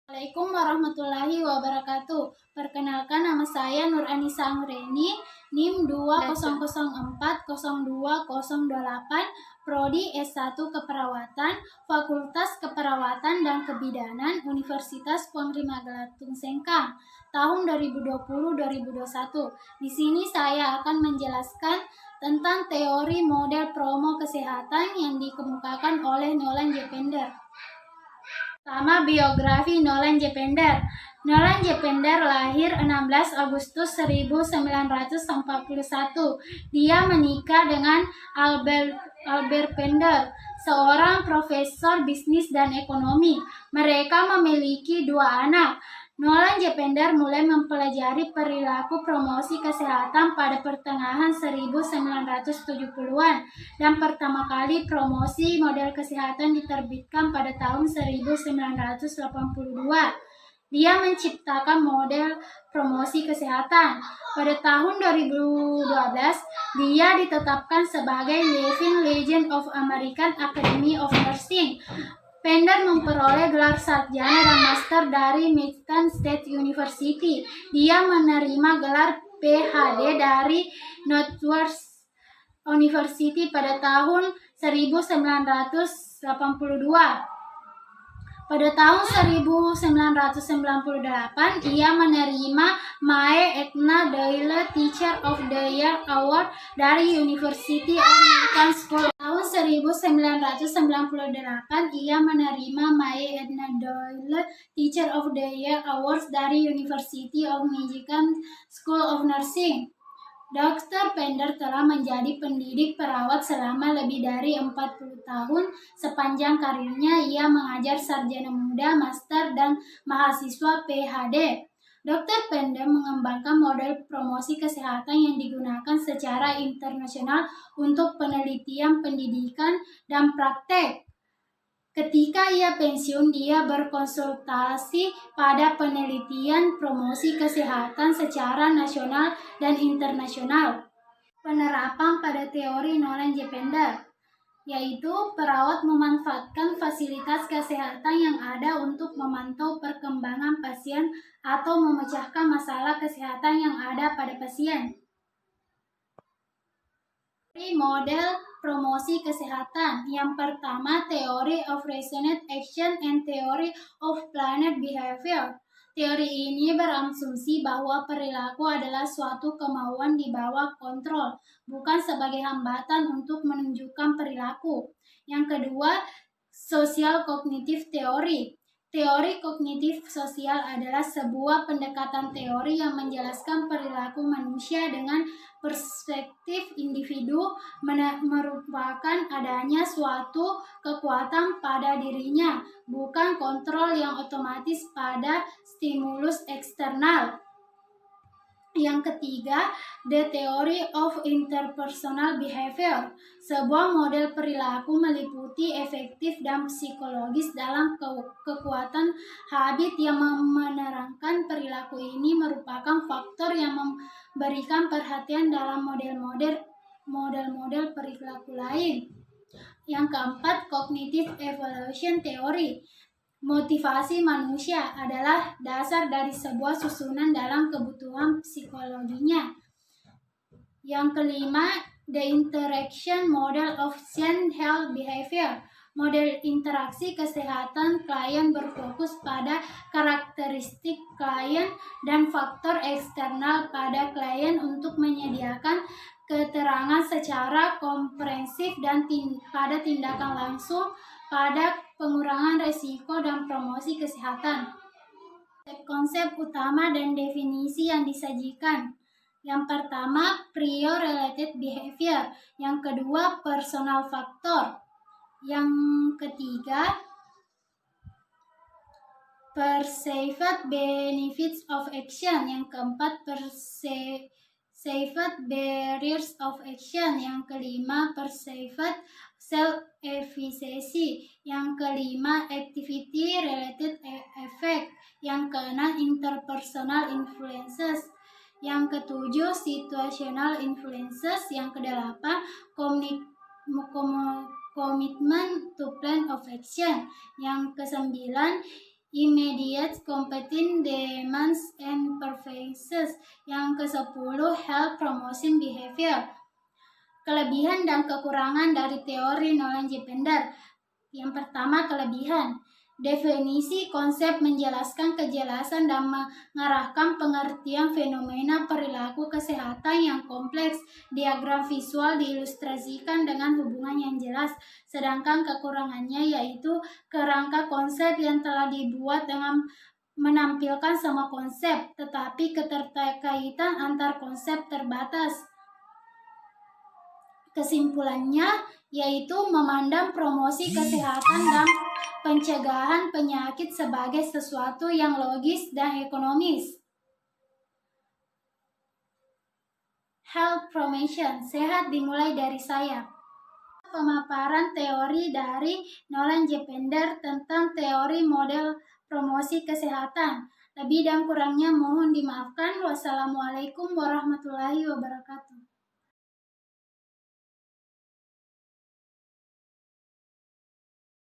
Assalamualaikum warahmatullahi wabarakatuh. Perkenalkan, nama saya Nur Anissa Anggreni, NIM 204020028, Prodi S1 Keperawatan, Fakultas Keperawatan dan Kebidanan, Universitas Puangri Magalatung Sengkang, tahun 2020-2021. Di sini saya akan menjelaskan tentang teori model promo kesehatan yang dikemukakan oleh Nolan J. Pender. Pertama, biografi Nolan J. Pender. Nolan J. Pender lahir 16 Agustus 1941. Dia menikah dengan Albert Pender, seorang profesor bisnis dan ekonomi. Mereka memiliki 2 anak. Nolan J. Pender mulai mempelajari perilaku promosi kesehatan pada pertengahan 1970-an dan pertama kali promosi model kesehatan diterbitkan pada tahun 1982. Dia menciptakan model promosi kesehatan. Pada tahun 2012, dia ditetapkan sebagai Living Legend of American Academy of Nursing. Pender memperoleh gelar sarjana dan master dari Michigan State University. Dia menerima gelar PhD dari Northwestern University pada tahun 1982. Pada tahun 1998, ia menerima Mae Edna Doyle Teacher of the Year Award dari University of Michigan School. Tahun 1998, ia menerima Mae Edna Doyle Teacher of the Year Awards dari University of Michigan School of Nursing. Dr. Pender telah menjadi pendidik perawat selama lebih dari 40 tahun. Sepanjang karirnya, ia mengajar sarjana muda, master, dan mahasiswa PhD. Dr. Pender mengembangkan model promosi kesehatan yang digunakan secara internasional untuk penelitian, pendidikan, dan praktek. Ketika ia pensiun, dia berkonsultasi pada penelitian promosi kesehatan secara nasional dan internasional. Penerapan pada teori Nolan J. Pender, yaitu perawat memanfaatkan fasilitas kesehatan yang ada untuk memantau perkembangan pasien atau memecahkan masalah kesehatan yang ada pada pasien. Model promosi kesehatan. Yang pertama, Theory of Resonant Action and Theory of Planned Behavior. Teori ini berasumsi bahwa perilaku adalah suatu kemauan di bawah kontrol, bukan sebagai hambatan untuk menunjukkan perilaku. Yang kedua, Social Cognitive Theory. Teori kognitif sosial adalah sebuah pendekatan teori yang menjelaskan perilaku manusia dengan perspektif individu, merupakan adanya suatu kekuatan pada dirinya, bukan kontrol yang otomatis pada stimulus eksternal. Yang ketiga, The Theory of Interpersonal Behavior. Sebuah model perilaku meliputi efektif dan psikologis dalam kekuatan habit yang menerangkan perilaku ini merupakan faktor yang memberikan perhatian dalam model-model perilaku lain. Yang keempat, Cognitive Evolution Theory. Motivasi manusia adalah dasar dari sebuah susunan dalam kebutuhan psikologinya. Yang kelima, The Interaction Model of Patient Health Behavior. Model interaksi kesehatan klien berfokus pada karakteristik klien dan faktor eksternal pada klien untuk menyediakan keterangan secara komprehensif dan pada tindakan langsung pada pengurangan risiko dan promosi kesehatan. Konsep utama dan definisi yang disajikan. Yang pertama, prior-related behavior. Yang kedua, personal factor. Yang ketiga, perceived benefits of action. Yang keempat, perceived barriers of action. Yang kelima, perceived self-efficacy. Yang kelima, activity-related effect. Yang keenam, interpersonal influences. Yang ketujuh, situational influences. Yang kedelapan, commitment to plan of action. Yang kesembilan, immediate competing demands and preferences. Yang ke-10, health promotion behavior. Kelebihan dan kekurangan dari teori knowledge gender. Yang pertama, kelebihan. Definisi konsep menjelaskan kejelasan dan mengarahkan pengertian fenomena perilaku kesehatan yang kompleks. Diagram visual diilustrasikan dengan hubungan yang jelas. Sedangkan kekurangannya yaitu kerangka konsep yang telah dibuat dengan menampilkan semua konsep, tetapi keterkaitan antar konsep terbatas. Kesimpulannya yaitu memandang promosi kesehatan dan pencegahan penyakit sebagai sesuatu yang logis dan ekonomis. Health promotion, sehat dimulai dari saya. Pemaparan teori dari Nolan Jepender tentang teori model promosi kesehatan. Lebih dan kurangnya mohon dimaafkan. Wassalamualaikum warahmatullahi wabarakatuh.